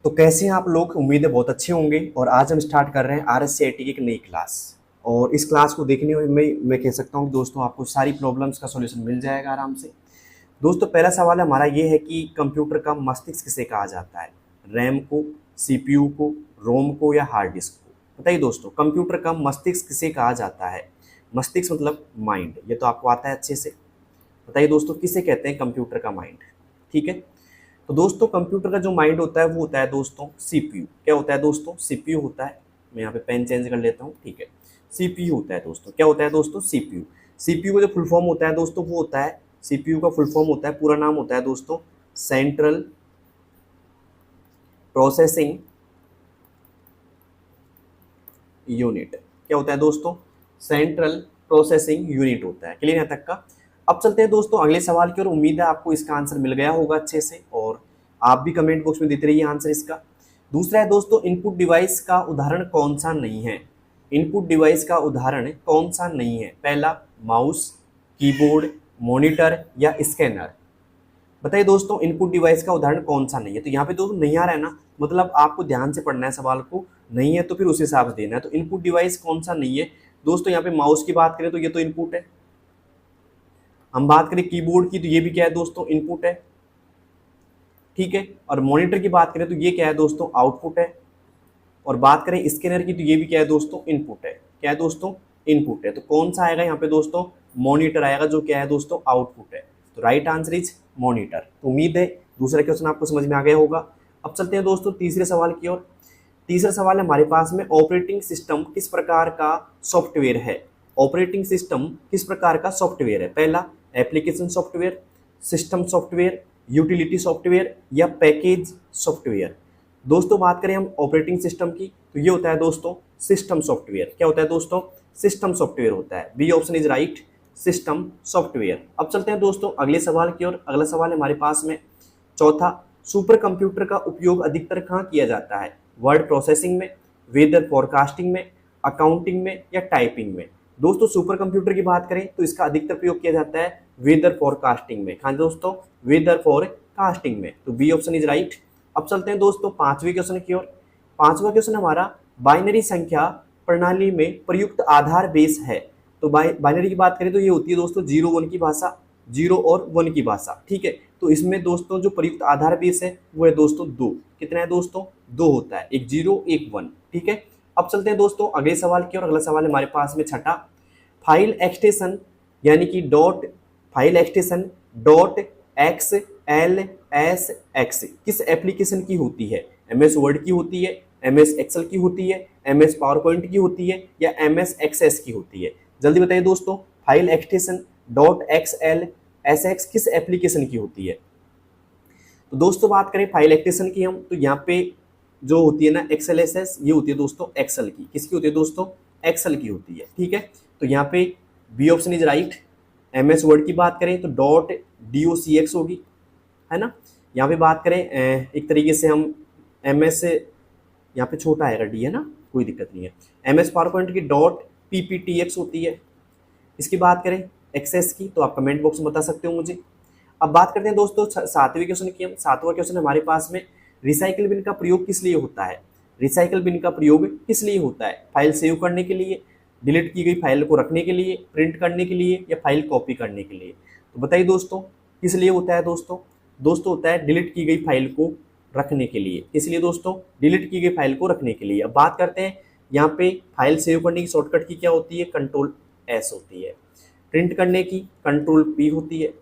तो कैसे हैं आप लोग? उम्मीद है बहुत अच्छे होंगे। और आज हम स्टार्ट कर रहे हैं RSCIT की एक नई क्लास। और इस क्लास को देखने में मैं कह सकता हूँ कि दोस्तों आपको सारी प्रॉब्लम्स का सॉल्यूशन मिल जाएगा आराम से। दोस्तों पहला सवाल हमारा ये है कि कंप्यूटर का मस्तिष्क किसे कहा जाता है? रैम को, CPU को, रोम को या हार्ड डिस्क को? बताइए दोस्तों, कंप्यूटर का मस्तिष्क किसे कहा जाता है? मस्तिष्क मतलब माइंड, ये तो आपको आता है अच्छे से। बताइए दोस्तों, किसे कहते हैं कंप्यूटर का माइंड? ठीक है, तो दोस्तों कंप्यूटर का जो माइंड होता है वो होता है दोस्तों CPU। क्या होता है दोस्तों? CPU होता है। मैं यहाँ पे पेन चेंज कर लेता हूँ, ठीक है। CPU होता है दोस्तों। क्या होता है दोस्तों? CPU। CPU का जो फुल फॉर्म होता है दोस्तों वो होता है, CPU का फुल फॉर्म होता है, पूरा नाम होता है दोस्तों सेंट्रल प्रोसेसिंग यूनिट। क्या होता है दोस्तों? सेंट्रल प्रोसेसिंग यूनिट होता है। क्लियर यहाँ तक का? अब चलते हैं दोस्तों अगले सवाल की ओर। उम्मीद है आपको इसका आंसर मिल गया होगा अच्छे से, और आप भी कमेंट बॉक्स में देते रहिए आंसर इसका। दूसरा है दोस्तों, इनपुट डिवाइस का उदाहरण कौन सा नहीं है? इनपुट डिवाइस का उदाहरण कौन सा नहीं है? पहला, माउस, कीबोर्ड, मॉनिटर या स्कैनर? बताइए दोस्तों, इनपुट डिवाइस का उदाहरण कौन सा नहीं है? तो यहाँ पे दोस्तों नहीं आ रहा है ना, मतलब आपको ध्यान से पढ़ना है सवाल को। नहीं है तो फिर उस हिसाब से देना है। तो इनपुट डिवाइस कौन सा नहीं है दोस्तों? यहाँ पे माउस की बात करें तो ये तो इनपुट है। हम बात करें कीबोर्ड की तो ये भी क्या है दोस्तों? इनपुट है। ठीक है, और मॉनिटर की बात करें तो ये क्या है दोस्तों? आउटपुट है। और बात करें स्कैनर की तो ये भी क्या है दोस्तों? इनपुट है। क्या है दोस्तों? इनपुट है। तो कौन सा आएगा यहाँ पे दोस्तों? मॉनिटर आएगा, जो क्या है दोस्तों? आउटपुट है। तो राइट आंसर इज मॉनिटर। तो उम्मीद है दूसरा क्वेश्चन आपको समझ में आ गया होगा। अब चलते हैं दोस्तों तीसरे सवाल की ओर। तीसरा सवाल है हमारे पास में, ऑपरेटिंग सिस्टम किस प्रकार का सॉफ्टवेयर है? ऑपरेटिंग सिस्टम किस प्रकार का सॉफ्टवेयर है? पहला, application software, system software, utility software या पैकेज सॉफ्टवेयर? दोस्तों बात करें हम ऑपरेटिंग सिस्टम की तो ये होता है दोस्तों सिस्टम सॉफ्टवेयर। क्या होता है दोस्तों? सिस्टम सॉफ्टवेयर होता है। B option is right, system software. अब चलते हैं दोस्तों अगले सवाल की ओर। अगला सवाल है हमारे पास में चौथा, सुपर कंप्यूटर का उपयोग अधिकतर कहाँ किया जाता है? वर्ड प्रोसेसिंग में, वेदर फोरकास्टिंग में, अकाउंटिंग में या टाइपिंग में? दोस्तों सुपर कंप्यूटर की बात करें तो इसका अधिकतर प्रयोग किया जाता है वेदर फोरकास्टिंग में। हाँ दोस्तों, वेदर फोरकास्टिंग में। तो बी ऑप्शन इज राइट। अब चलते हैं दोस्तों पांचवें क्वेश्चन की ओर। पांचवा क्वेश्चन हमारा, बाइनरी संख्या प्रणाली में प्रयुक्त आधार बेस है। तो बाइनरी की बात करें तो ये होती है दोस्तों 0 1 की भाषा, 0 और 1 की भाषा। ठीक है, तो इसमें दोस्तों जो प्रयुक्त आधार बेस है वो है दोस्तों 2। कितना है दोस्तों? 2 होता है, एक 0 एक 1। ठीक है, अब चलते हैं दोस्तों अगले सवाल की ओर। अगला सवाल हमारे पास में छठा, फाइल एक्सटेंशन यानी कि dot, file extension dot XLSX किस एप्लीकेशन की होती है? MS वर्ड की होती है, MS एक्सेल की होती है, MS पावर पॉइंट की होती है या MS एक्सेस की होती है? जल्दी बताइए दोस्तों, फाइल एक्सटेंशन डॉट XLSX किस एप्लीकेशन की होती है? तो दोस्तों बात करें फाइल एक्सटेंशन की हम, तो यहाँ पे जो होती है ना XLSS, ये होती है दोस्तों एक्सेल की। किसकी होती है दोस्तों? एक्सेल की होती है। ठीक है, तो यहाँ पे B option is right. MS word की बात करें तो डॉट DOCX होगी, है ना। यहाँ पे बात करें एक तरीके से हम MS, यहाँ पे छोटा आएगा D, है ना, कोई दिक्कत नहीं है। MS पावर पॉइंट की डॉट PPTX होती है। इसकी बात करें एक्सेस की तो आप कमेंट बॉक्स में बता सकते हो मुझे। अब बात करते हैं दोस्तों सातवें क्वेश्चन की हम। सातवां क्वेश्चन हमारे पास में, रिसाइकिल बिन का प्रयोग किस लिए होता है? रिसाइकिल बिन का प्रयोग किस लिए होता है? फाइल सेव करने के लिए, डिलीट की गई फाइल को रखने के लिए, प्रिंट करने के लिए या फाइल कॉपी करने के लिए? तो बताइए दोस्तों किस लिए होता है दोस्तों? दोस्तों होता है डिलीट की गई फाइल को रखने के लिए। इसलिए दोस्तों डिलीट की गई फाइल को रखने के लिए। अब बात करते हैं यहाँ पे फाइल सेव करने की शॉर्टकट की क्या होती है? कंट्रोल S होती है। प्रिंट करने की कंट्रोल P होती है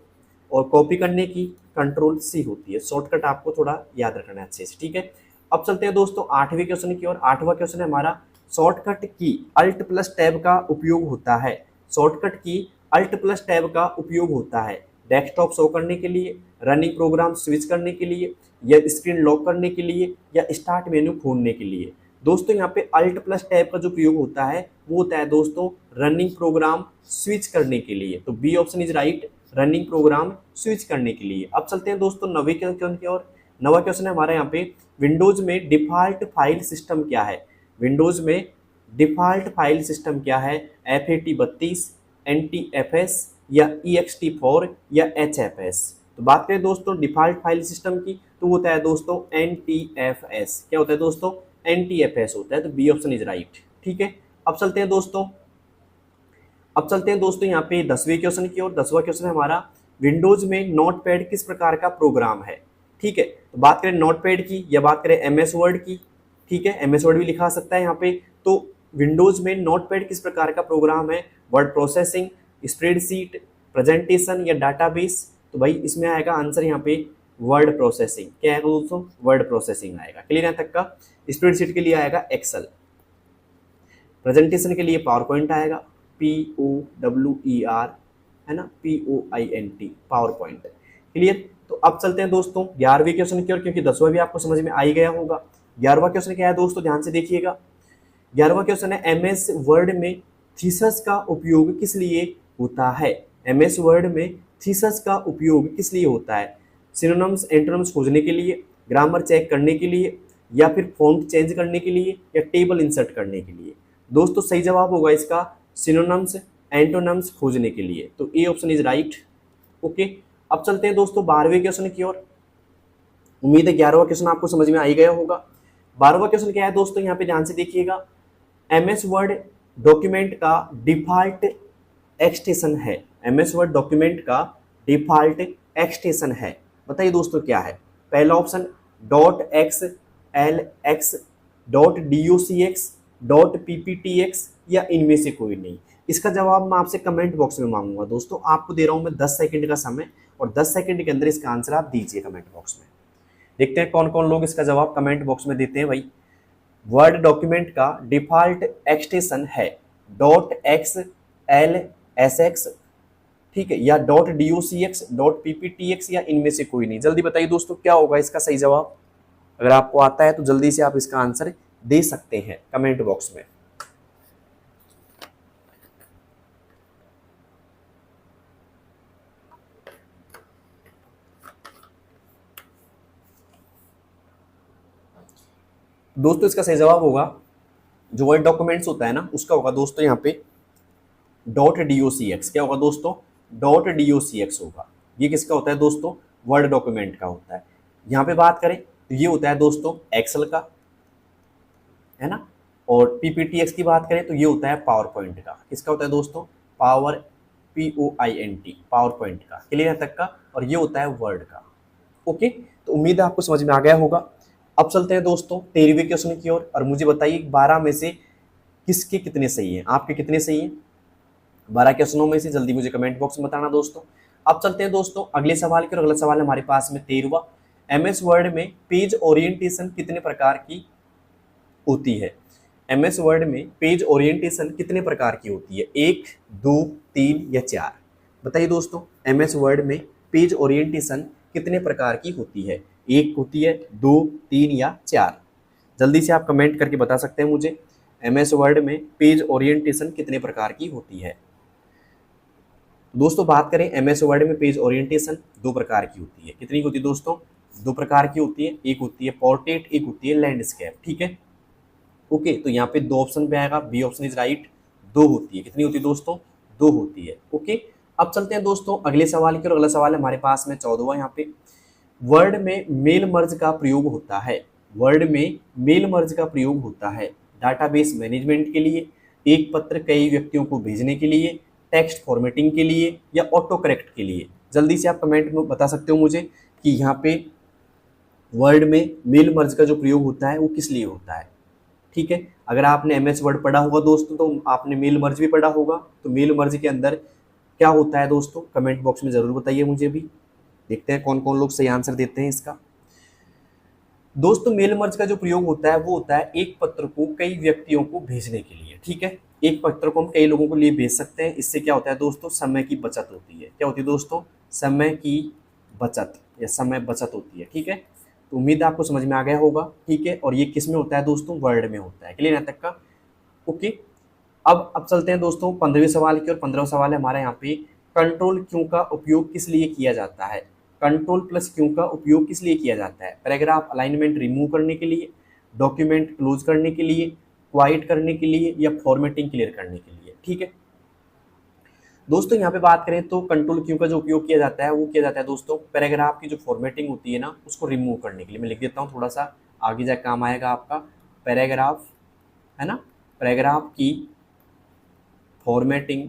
और कॉपी करने की कंट्रोल C होती है। शॉर्टकट आपको थोड़ा याद रखना है अच्छे से। ठीक है, अब चलते हैं दोस्तों आठवें क्वेश्चन की ओर। आठवां क्वेश्चन है हमारा, शॉर्टकट की Alt + Tab का उपयोग होता है। शॉर्टकट की Alt + Tab का उपयोग होता है डेस्कटॉप शो करने के लिए, रनिंग प्रोग्राम स्विच करने के लिए या स्क्रीन लॉक करने के लिए या स्टार्ट मेन्यू खोलने के लिए? दोस्तों यहाँ पे Alt + Tab का जो प्रयोग होता है वो होता है दोस्तों रनिंग प्रोग्राम स्विच करने के लिए। तो B option is right, running program switch करने के लिए। अब चलते हैं दोस्तों नवे क्वेश्चन की ओर। नवा क्वेश्चन है हमारे यहाँ पे, विंडोज में डिफॉल्ट फाइल सिस्टम क्या है? विंडोज में डिफॉल्ट फाइल सिस्टम क्या है? FAT32, NTFS या EXT4 या HFS? तो बात करें दोस्तों डिफॉल्ट फाइल सिस्टम की तो होता है दोस्तों NTFS। क्या होता है दोस्तों? NTFS होता है, तो बी ऑप्शन इज राइट। ठीक है, अब चलते हैं दोस्तों, यहाँ पे 10वें क्वेश्चन की ओर। 10वां क्वेश्चन है हमारा, विंडोज में नोटपैड किस प्रकार का प्रोग्राम है? ठीक है, तो बात करें नोटपैड की या बात करें एमएस वर्ड की, ठीक है, एमएस वर्ड भी लिखा सकता है यहाँ पे। तो विंडोज में नोटपैड किस प्रकार का प्रोग्राम है? वर्ड प्रोसेसिंग, स्प्रेडशीट, प्रेजेंटेशन या डाटाबेस? तो भाई इसमें आएगा आंसर यहाँ पे वर्ड प्रोसेसिंग। क्या आएगा दोस्तों? वर्ड प्रोसेसिंग आएगा। क्लियर यहाँ तक का? स्प्रेडशीट के लिए आएगा एक्सेल, प्रेजेंटेशन के लिए पावर पॉइंट आएगा, POWER, है ना, POINT, पावर पॉइंट। क्लियर? तो अब चलते हैं दोस्तों 11वें क्वेश्चन की ओर, क्योंकि 10वां भी आपको समझ में आ ही गया होगा। 11वां क्वेश्चन क्या है दोस्तों, ध्यान से देखिएगा। 11वां क्वेश्चन है, एमएस वर्ड में थीसिस का उपयोग किस लिए होता है? एमएस वर्ड में थीसिस का उपयोग किस लिए होता है? सिनोनिम्स एंटोनिम्स खोजने के लिए, ग्रामर चेक करने के लिए, या फिर फॉन्ट चेंज करने के लिए, या टेबल इंसर्ट करने के लिए? दोस्तों सही जवाब होगा इसका सिनोनिम्स एंटोनिम्स खोजने के लिए, तो A option is right. Okay, अब चलते हैं दोस्तों 12वें क्वेश्चन की ओर। उम्मीद है 11वां क्वेश्चन आपको समझ में आ ही गया होगा। 12वां क्वेश्चन क्या है दोस्तों, यहाँ पे ध्यान से देखिएगा। एमएस वर्ड डॉक्यूमेंट का डिफॉल्ट एक्सटेंशन है। एमएस वर्ड डॉक्यूमेंट का डिफॉल्ट एक्सटेंशन है, बताइए दोस्तों क्या है? पहला ऑप्शन .xlx, .docx, .pptx या इनमें से कोई नहीं। इसका जवाब मैं आपसे कमेंट बॉक्स में मांगूंगा दोस्तों। आपको दे रहा हूं मैं 10 सेकंड का समय, और 10 सेकंड के अंदर इसका आंसर आप दीजिए कमेंट बॉक्स में। देखते हैं कौन कौन लोग इसका जवाब कमेंट बॉक्स में देते हैं। भाई वर्ड डॉक्यूमेंट का डिफॉल्ट एक्सटेंशन है .xlsx, ठीक है, या .docx, .pptx या इनमें से कोई नहीं। जल्दी बताइए दोस्तों क्या होगा इसका सही जवाब? अगर आपको आता है तो जल्दी से आप इसका आंसर दे सकते हैं कमेंट बॉक्स में। दोस्तों इसका सही जवाब होगा, जो वर्ड डॉक्यूमेंट्स होता है ना, उसका होगा दोस्तों यहाँ पे .docx। क्या होगा दोस्तों? .docx होगा। ये किसका होता है दोस्तों? वर्ड डॉक्यूमेंट का होता है। यहाँ पे बात करें तो ये होता है दोस्तों एक्सेल का, है ना, और PPTX की बात करें तो ये होता है पावर पॉइंट का। किसका होता है दोस्तों? पावर, POINT, पावर पॉइंट का। क्लियर तक का? और ये होता है वर्ड का। ओके, तो उम्मीद है आपको समझ में आ गया होगा। अब चलते हैं दोस्तों 13वें क्वेश्चन की ओर, और मुझे बताइए 12 में से किसके कितने सही हैं? आपके कितने सही हैं 12 क्वेश्चनों में से? जल्दी मुझे कमेंट बॉक्स में बताना दोस्तों। अब चलते हैं दोस्तों अगले सवाल की ओर। अगला सवाल हमारे पास में 13वां, एमएस वर्ड में पेज ओरिएंटेशन कितने प्रकार की होती है? एमएस वर्ड में पेज ओरिएंटेशन कितने प्रकार की होती है? 1, 2, 3 या 4? बताइए दोस्तों, एमएस वर्ड में पेज ओरिएंटेशन कितने प्रकार की होती है? 1 होती है, 2, 3 या 4? जल्दी से आप कमेंट करके बता सकते हैं मुझे, एमएस वर्ड में पेज ओरिएंटेशन कितने प्रकार की होती है? दोस्तों बात करें एमएस वर्ड में पेज ओरिएंटेशन 2 प्रकार की होती है। कितनी होती है दोस्तों? 2 प्रकार की होती है। एक होती है पोर्ट्रेट, एक होती है लैंडस्केप। ठीक है, ओके, तो यहाँ पे 2 ऑप्शन पे आएगा, बी ऑप्शन इज राइट। 2 होती है। कितनी होती है दोस्तों? 2 होती है। ओके, अब चलते हैं दोस्तों अगले सवाल की ओर। अगला सवाल है हमारे पास में 14वां। यहाँ पे वर्ड में मेल मर्ज का प्रयोग होता है। वर्ड में मेल मर्ज का प्रयोग होता है डाटाबेस मैनेजमेंट के लिए, एक पत्र कई व्यक्तियों को भेजने के लिए, टेक्स्ट फॉर्मेटिंग के लिए या ऑटो करेक्ट के लिए? जल्दी से आप कमेंट में बता सकते हो मुझे कि यहाँ पे वर्ड में मेल मर्ज का जो प्रयोग होता है वो किस लिए होता है। ठीक है, अगर आपने एमएस वर्ड पढ़ा होगा दोस्तों तो आपने मेल मर्ज भी पढ़ा होगा। तो मेल मर्ज के अंदर क्या होता है दोस्तों? कमेंट बॉक्स में जरूर बताइए मुझे भी। देखते हैं कौन कौन लोग सही आंसर देते हैं इसका। दोस्तों मेल मर्ज का जो प्रयोग होता है वो होता है एक पत्र को कई व्यक्तियों को भेजने के लिए। ठीक है, एक पत्र को हम कई लोगों को लिए भेज सकते हैं। इससे क्या होता है दोस्तों? समय की बचत होती है। क्या होती है दोस्तों? समय की बचत या समय बचत होती है। ठीक है, तो उम्मीद है आपको समझ में आ गया होगा। ठीक है, और ये किस में होता है दोस्तों? वर्ड में होता है। क्लियर यहाँ तक का? ओके, अब चलते हैं दोस्तों 15वें सवाल की ओर। 15वां सवाल है हमारा यहाँ पे, कंट्रोल क्यू का उपयोग किस लिए किया जाता है? कंट्रोल प्लस क्यू का उपयोग किस लिए किया जाता है? पैराग्राफ अलाइनमेंट रिमूव करने के लिए, डॉक्यूमेंट क्लोज करने के लिए, क्वाइट करने के लिए या फॉर्मेटिंग क्लियर करने के लिए? ठीक है, दोस्तों यहाँ पे बात करें तो कंट्रोल क्यू का जो उपयोग किया जाता है वो किया जाता है दोस्तों पैराग्राफ की जो फॉर्मेटिंग होती है ना उसको रिमूव करने के लिए। मैं लिख देता हूँ, थोड़ा सा आगे जाके काम आएगा आपका। पैराग्राफ है ना, पैराग्राफ की फॉर्मेटिंग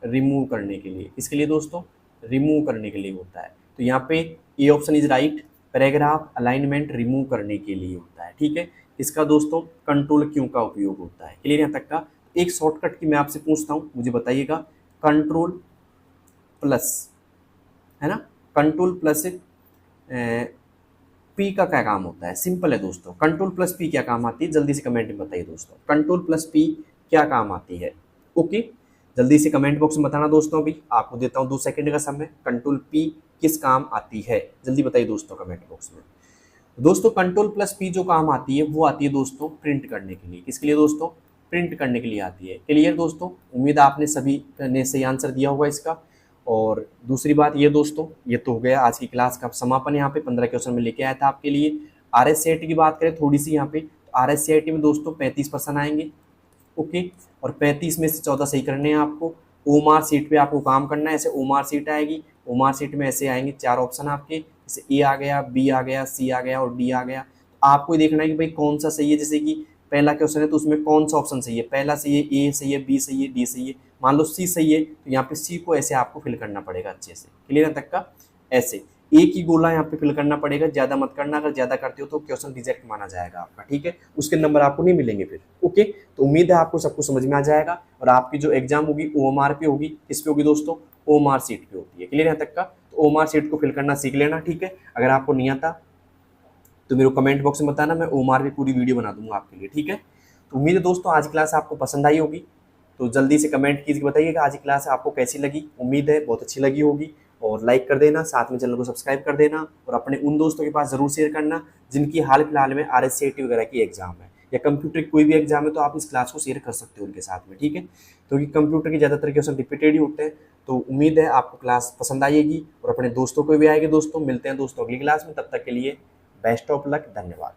रिमूव करने के लिए, इसके लिए दोस्तों रिमूव करने के लिए होता है। तो यहाँ पे A option is right, paragraph alignment remove करने के लिए होता है। ठीक है, इसका दोस्तों कंट्रोल क्यू का उपयोग होता है। क्लियर यहाँ तक का। एक शॉर्टकट की मैं आपसे पूछता हूँ, मुझे बताइएगा। कंट्रोल प्लस है ना, कंट्रोल प्लस पी का क्या काम होता है? सिंपल है दोस्तों, कंट्रोल प्लस पी क्या काम आती है? जल्दी से कमेंट में बताइए दोस्तों, कंट्रोल प्लस पी क्या काम आती है? ओके, जल्दी से कमेंट बॉक्स में बताना दोस्तों। अभी आपको देता हूँ 2 सेकंड का समय। कंट्रोल पी किस काम आती है? जल्दी बताइए दोस्तों कमेंट बॉक्स में। दोस्तों कंट्रोल प्लस पी जो काम आती है वो आती है दोस्तों प्रिंट करने के लिए। किसके लिए दोस्तों? प्रिंट करने के लिए आती है। क्लियर दोस्तों, उम्मीद आपने सभी ने सही आंसर दिया होगा इसका। और दूसरी बात ये दोस्तों, ये तो हो गया आज की क्लास का समापन। यहाँ पे 15 क्वेश्चन में लेके आया था आपके लिए। RSCIT की बात करें थोड़ी सी यहाँ पे, तो RSCIT में दोस्तों 35% आएंगे। ओके, और 35 में से 14 सही करने हैं आपको। ओमार सीट पे आपको काम करना है। ऐसे ओमार सीट आएगी, ओमार सीट में ऐसे आएंगे 4 ऑप्शन आपके, जैसे ए आ गया, बी आ गया, सी आ गया और डी आ गया। आपको देखना है कि भाई कौन सा सही है। जैसे कि पहला क्वेश्चन है तो उसमें कौन सा ऑप्शन सही है? पहला सही है, ए सही है, बी सही है, डी सही है। मान लो सी सही है तो यहाँ पे सी को ऐसे आपको फिल करना पड़ेगा अच्छे से। क्लियर है तक का? ऐसे एक ही गोला यहाँ पे फिल करना पड़ेगा, ज्यादा मत करना। अगर ज्यादा करते हो तो क्वेश्चन रिजेक्ट माना जाएगा आपका। ठीक है, उसके नंबर आपको नहीं मिलेंगे फिर। ओके, तो उम्मीद है आपको सब कुछ समझ में आ जाएगा। और आपकी जो एग्जाम होगी OMR पे होगी। किस पे होगी दोस्तों? OMR सीट पे होती है। क्लियर है तक का? तो OMR सीट को फिल करना सीख लेना। ठीक है, अगर आपको नहीं आता तो मेरे को कमेंट बॉक्स में बताना, मैं OMR पे पूरी वीडियो बना दूंगा आपके लिए। ठीक है, तो उम्मीद है दोस्तों आज की क्लास आपको पसंद आई होगी। तो जल्दी से कमेंट कीजिए, बताइएगा आज की क्लास आपको कैसी लगी। उम्मीद है बहुत अच्छी लगी होगी। और लाइक कर देना, साथ में चैनल को सब्सक्राइब कर देना और अपने उन दोस्तों के पास जरूर शेयर करना जिनकी हाल फिलहाल में RSCIT वगैरह की एग्जाम है या कंप्यूटर की कोई भी एग्जाम है, तो आप इस क्लास को शेयर कर सकते हो उनके साथ में। ठीक है, क्योंकि कंप्यूटर के ज़्यादातर क्वेश्चन रिपीटेड ही होते हैं। तो उम्मीद है आपको क्लास पसंद आएगी और अपने दोस्तों को भी आएगी। दोस्तों मिलते हैं दोस्तों अगली क्लास में, तब तक के लिए बेस्ट ऑफ लक, धन्यवाद।